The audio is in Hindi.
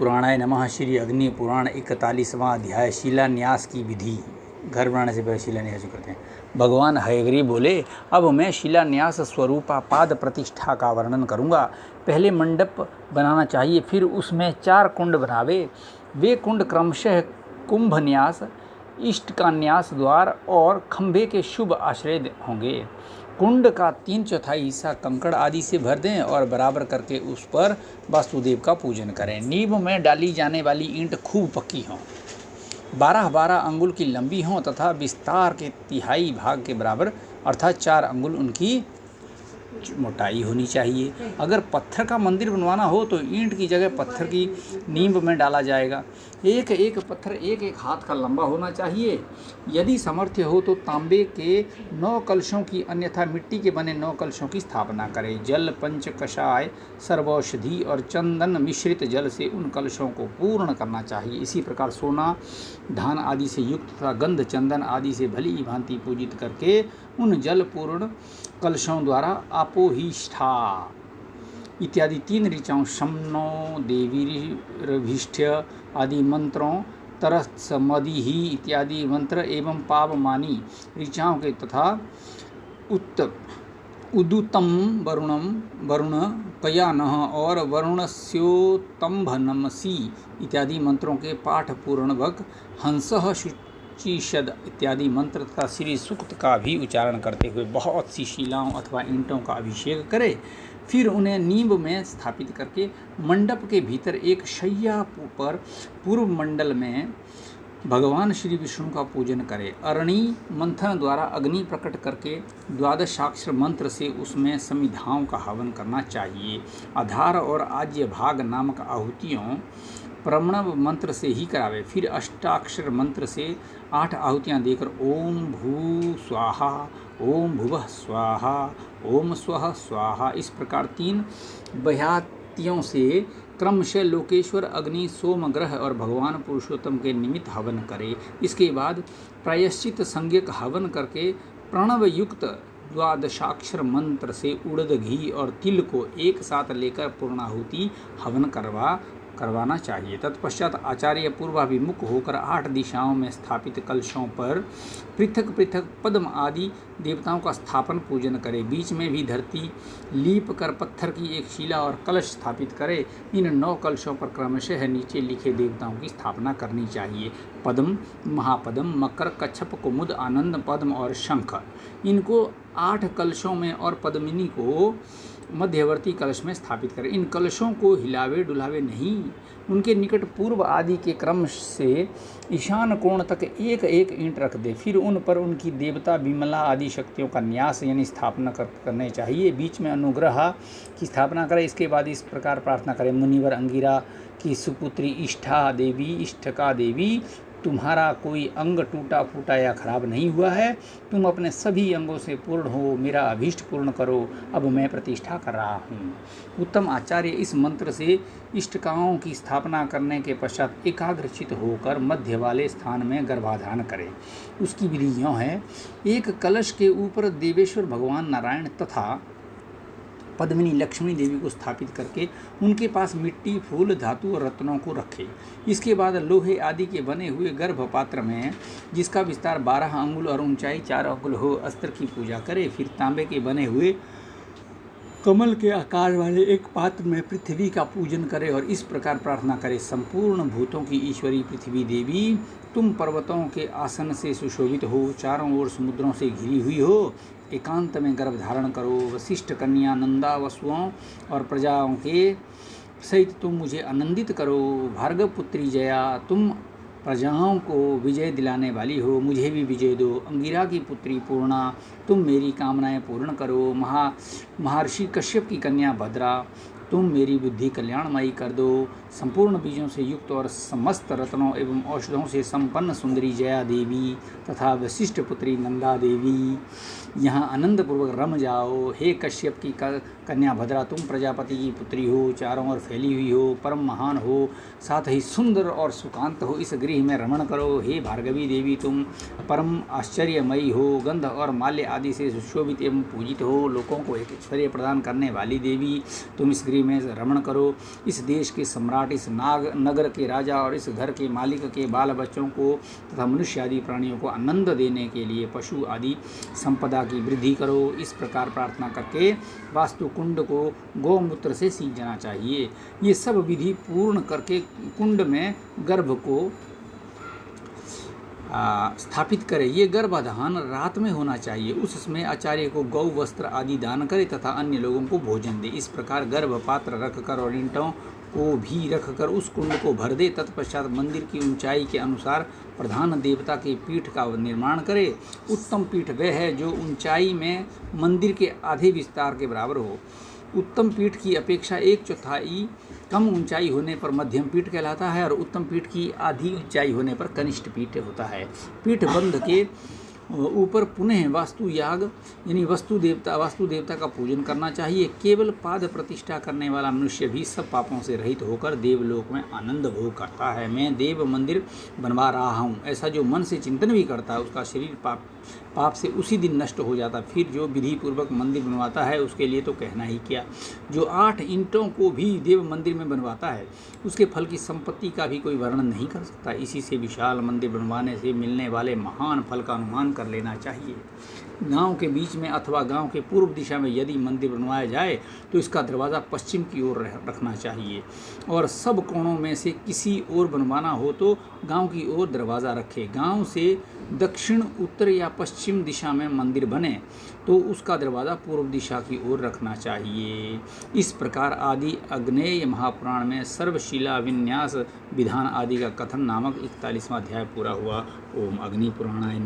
पुराणाय नमः। श्री अग्नि पुराण 41वां अध्याय शिलान्यास की विधि। घर बनाने से पहले शिलान्यास करते हैं। भगवान हयग्रीव बोले, अब मैं शिलान्यास स्वरूपा पाद प्रतिष्ठा का वर्णन करूँगा। पहले मंडप बनाना चाहिए, फिर उसमें 4 कुंड बनावे। वे कुंड क्रमशः कुंभन्यास, इष्ट का न्यास, द्वार और खंभे के शुभ आश्रय होंगे। कुंड का 3/4 हिस्सा कंकड़ आदि से भर दें और बराबर करके उस पर वासुदेव का पूजन करें। नींव में डाली जाने वाली ईंट खूब पक्की हों, 12-12 अंगुल की लंबी हों तथा विस्तार के 1/3 भाग के बराबर अर्थात 4 अंगुल उनकी मोटाई होनी चाहिए। अगर पत्थर का मंदिर बनवाना हो तो ईंट की जगह पत्थर की नींव में डाला जाएगा। एक एक पत्थर 1-1 हाथ का लंबा होना चाहिए। यदि सामर्थ्य हो तो तांबे के 9 कलशों की, अन्यथा मिट्टी के बने 9 कलशों की स्थापना करें। जल, पंचकषाय, सर्वौषधि और चंदन मिश्रित जल से उन कलशों को पूर्ण करना चाहिए। इसी प्रकार सोना, धान आदि से युक्त तथा गंध, चंदन आदि से भली भांति पूजित करके उन जल पूर्ण कलशों द्वारा आपोहिष्ठा इत्यादि 3 ऋचाओं, शमनो देवीरभिष्ठ्य आदि मंत्रों, तरत्समदिहि इत्यादि मंत्र एवं पावमानी ऋचाओं के तथा उदुतम वरुण कयानः और वरुणस्योतंभनमसि इत्यादि मंत्रों के पाठ पूर्णवक हंसः शुचिषद इत्यादि मंत्र तथा श्री सूक्त का भी उच्चारण करते हुए बहुत सी शिलाओं अथवा ईंटों का अभिषेक करे। फिर उन्हें नींव में स्थापित करके मंडप के भीतर एक शैया पर पूर्व मंडल में भगवान श्री विष्णु का पूजन करे। अरणि मंथन द्वारा अग्नि प्रकट करके 12 मंत्र से उसमें समिधाओं का हवन करना चाहिए। आधार और आज्य भाग नामक आहुतियों प्रणव मंत्र से ही करावे। फिर 8 मंत्र से 8 आहुतियाँ देकर ओम भू स्वाहा, ओम भुवः स्वाहा, ओम स्वः स्वाहा इस प्रकार 3 बह्यातियों से क्रमशः लोकेश्वर, अग्नि, सोम ग्रह और भगवान पुरुषोत्तम के निमित्त हवन करे। इसके बाद प्रायश्चित संज्ञक हवन करके प्रणव युक्त 12 मंत्र से उड़द, घी और तिल को एक साथ लेकर पूर्णाहुति हवन करवाना चाहिए। तत्पश्चात आचार्य पूर्वाभिमुख होकर 8 दिशाओं में स्थापित कलशों पर पृथक पृथक पद्म आदि देवताओं का स्थापन पूजन करे। बीच में भी धरती लीप कर पत्थर की एक शिला और कलश स्थापित करे। इन 9 कलशों पर क्रमशः नीचे लिखे देवताओं की स्थापना करनी चाहिए। पद्म, महापद्म, मकर, कच्छप, कुमुद, आनंद, पद्म और शंख, इनको 8 कलशों में और पद्मिनी को मध्यवर्ती कलश में स्थापित करें। इन कलशों को हिलावे डुलावे नहीं। उनके निकट पूर्व आदि के क्रम से ईशान कोण तक 1-1 ईंट रख दे। फिर उन पर उनकी देवता विमला आदि शक्तियों का न्यास यानी स्थापना करने चाहिए। बीच में अनुग्रह की स्थापना करें। इसके बाद इस प्रकार प्रार्थना करें, मुनिवर अंगिरा की सुपुत्री इष्ठा देवी, इष्ठका देवी, तुम्हारा कोई अंग टूटा फूटा या खराब नहीं हुआ है। तुम अपने सभी अंगों से पूर्ण हो, मेरा अभीष्ट पूर्ण करो। अब मैं प्रतिष्ठा कर रहा हूँ। उत्तम आचार्य इस मंत्र से इष्टकाओं की स्थापना करने के पश्चात एकाग्रचित होकर मध्य वाले स्थान में गर्भाधान करे। उसकी विधि यों है, एक कलश के ऊपर देवेश्वर भगवान नारायण तथा पद्मिनी लक्ष्मी देवी को स्थापित करके उनके पास मिट्टी, फूल, धातु और रत्नों को रखे। इसके बाद लोहे आदि के बने हुए गर्भपात्र में, जिसका विस्तार 12 अंगुल और ऊंचाई 4 अंगुल हो, अस्त्र की पूजा करे। फिर तांबे के बने हुए कमल के आकार वाले एक पात्र में पृथ्वी का पूजन करे और इस प्रकार प्रार्थना करे, संपूर्ण भूतों की ईश्वरी पृथ्वी देवी, तुम पर्वतों के आसन से सुशोभित हो, चारों ओर समुद्रों से घिरी हुई हो, एकांत में गर्भ धारण करो। वशिष्ठ, कन्या, नंदा, वसुओं और प्रजाओं के सहित तुम मुझे आनंदित करो। भार्गव पुत्री जया, तुम प्रजाओं को विजय दिलाने वाली हो, मुझे भी विजय दो। अंगिरा की पुत्री पूर्णा, तुम मेरी कामनाएं पूर्ण करो। महर्षि कश्यप की कन्या भद्रा, तुम मेरी बुद्धि कल्याणमयी कर दो। संपूर्ण बीजों से युक्त और समस्त रत्नों एवं औषधों से संपन्न सुंदरी जया देवी तथा वशिष्ठ पुत्री नंदा देवी, यहाँ आनंदपूर्वक रम जाओ। हे कश्यप की कन्या भद्रा, तुम प्रजापति की पुत्री हो, चारों ओर फैली हुई हो, परम महान हो, साथ ही सुंदर और सुकांत हो, इस गृह में रमण करो। हे भार्गवी देवी, तुम परम आश्चर्यमयी हो, गंध और माल्य आदि से सुशोभित एवं पूजित हो, लोगों को एक ऐश्वर्य प्रदान करने वाली देवी, तुम इस गृह में रमण करो। इस देश के सम्राट सम्राट, इस नगर के राजा और इस घर के मालिक के बाल बच्चों को तथा मनुष्य आदि प्राणियों को आनंद देने के लिए पशु आदि संपदा की वृद्धि करो। इस प्रकार प्रार्थना करके वास्तु कुंड को गौमूत्र से सींचना चाहिए। ये सब विधि पूर्ण करके कुंड में गर्भ को स्थापित करे। ये गर्भाधान रात में होना चाहिए। उसमें आचार्य को गौ वस्त्र आदि दान करे तथा अन्य लोगों को भोजन दे। इस प्रकार गर्भपात्र रखकर और ईंटों को भी रखकर उस कुंड को भर दे। तत्पश्चात मंदिर की ऊंचाई के अनुसार प्रधान देवता के पीठ का निर्माण करे। उत्तम पीठ वह है जो ऊंचाई में मंदिर के आधे विस्तार के बराबर हो। उत्तम पीठ की अपेक्षा 1/4 कम ऊंचाई होने पर मध्यम पीठ कहलाता है और उत्तम पीठ की आधी ऊंचाई होने पर कनिष्ठ पीठ होता है। पीठ बंध के ऊपर पुनः वास्तु देवता का पूजन करना चाहिए। केवल पाद प्रतिष्ठा करने वाला मनुष्य भी सब पापों से रहित होकर देवलोक में आनंद भोग करता है। मैं देव मंदिर बनवा रहा हूँ, ऐसा जो मन से चिंतन भी करता है उसका शरीर पाप से उसी दिन नष्ट हो जाता। फिर जो विधि पूर्वक मंदिर बनवाता है उसके लिए तो कहना ही क्या। जो 8 ईंटों को भी देव मंदिर में बनवाता है उसके फल की संपत्ति का भी कोई वर्णन नहीं कर सकता। इसी से विशाल मंदिर बनवाने से मिलने वाले महान फल का अनुमान कर लेना चाहिए। गांव के बीच में अथवा गांव के पूर्व दिशा में यदि मंदिर बनवाया जाए तो इसका दरवाज़ा पश्चिम की ओर रखना चाहिए और सब कोणों में से किसी ओर बनवाना हो तो गांव की ओर दरवाज़ा रखे। गांव से दक्षिण, उत्तर या पश्चिम दिशा में मंदिर बने तो उसका दरवाज़ा पूर्व दिशा की ओर रखना चाहिए। इस प्रकार आदि आग्नेय महापुराण में सर्वशिला विन्यास विधान आदि का कथन नामक 41वां अध्याय पूरा हुआ। ओम अग्नि पुराणाय नमः।